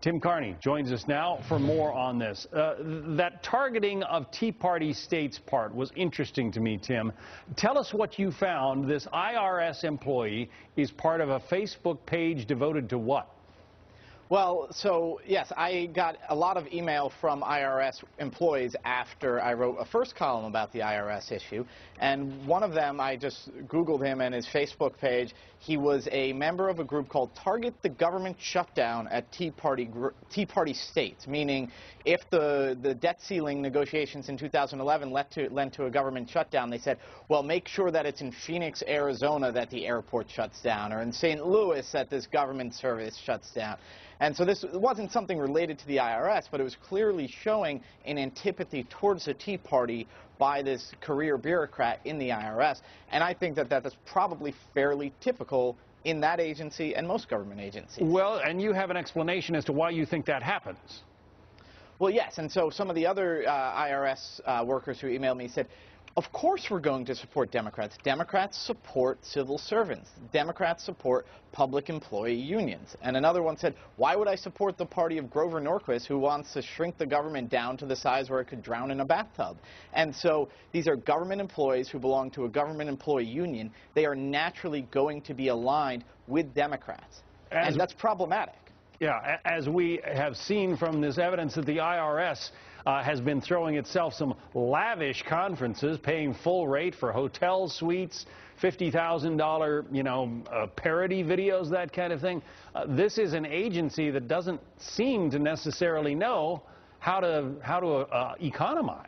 Tim Carney joins us now for more on this. That targeting of Tea Party states part was interesting to me, Tim. Tell us what you found. This IRS employee is part of a Facebook page devoted to what? Well, so yes, I got a lot of email from IRS employees after I wrote a first column about the IRS issue, and one of them, I just Googled him and his Facebook page. He was a member of a group called Target the Government Shutdown at Tea Party States, meaning if the debt ceiling negotiations in 2011 led to a government shutdown, they said, well, make sure that it's in Phoenix, Arizona that the airport shuts down, or in St. Louis that this government service shuts down. And so this wasn't something related to the IRS, but it was clearly showing an antipathy towards the Tea Party by this career bureaucrat in the IRS. And I think that that is probably fairly typical in that agency and most government agencies. Well, and you have an explanation as to why you think that happens. Well, yes, and so some of the other IRS workers who emailed me said, of course we're going to support Democrats. Democrats support civil servants. Democrats support public employee unions. And another one said, why would I support the party of Grover Norquist, who wants to shrink the government down to the size where it could drown in a bathtub? And so these are government employees who belong to a government employee union. They are naturally going to be aligned with Democrats. And that's problematic. Yeah, as we have seen from this evidence that the IRS has been throwing itself some lavish conferences, paying full rate for hotel suites, $50,000, parody videos, that kind of thing. This is an agency that doesn't seem to necessarily know how to economize.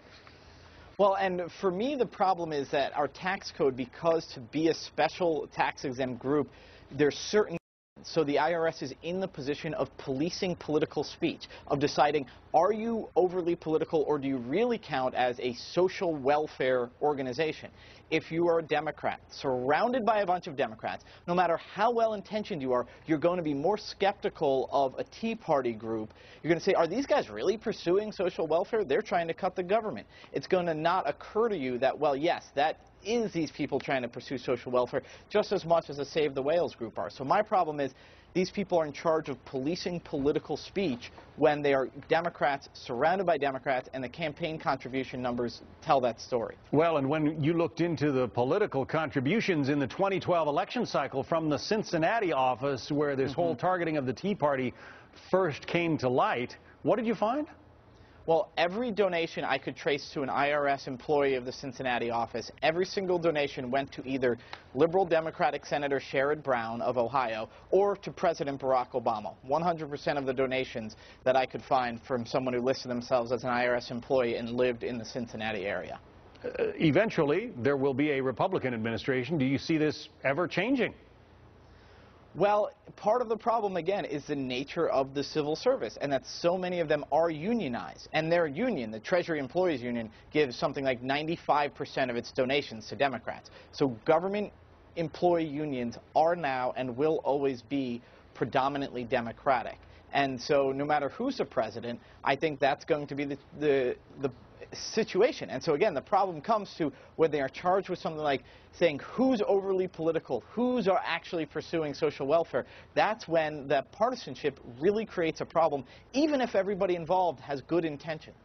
Well, and for me, the problem is that our tax code, because to be a special tax-exempt group, there's certain. So the IRS is in the position of policing political speech, of deciding, are you overly political or do you really count as a social welfare organization? If you are a Democrat, surrounded by a bunch of Democrats, no matter how well-intentioned you are, you're going to be more skeptical of a Tea Party group. You're going to say, are these guys really pursuing social welfare? They're trying to cut the government. It's going to not occur to you that, well, yes, that is these people trying to pursue social welfare just as much as the Save the Whales group are. So my problem is these people are in charge of policing political speech when they are Democrats, surrounded by Democrats, and the campaign contribution numbers tell that story. Well, and when you looked into the political contributions in the 2012 election cycle from the Cincinnati office where this whole targeting of the Tea Party first came to light, what did you find? Well, every donation I could trace to an IRS employee of the Cincinnati office, every single donation went to either liberal Democratic Senator Sherrod Brown of Ohio or to President Barack Obama. 100% of the donations that I could find from someone who listed themselves as an IRS employee and lived in the Cincinnati area. Eventually, there will be a Republican administration. Do you see this ever changing? Well, part of the problem, again, is the nature of the civil service, and that so many of them are unionized. And their union, the Treasury Employees Union, gives something like 95% of its donations to Democrats. So government employee unions are now and will always be predominantly Democratic. And so no matter who's the president, I think that's going to be the situation. And so again, the problem comes to when they are charged with something like saying who's overly political, who's are actually pursuing social welfare. That's when that partisanship really creates a problem, even if everybody involved has good intentions.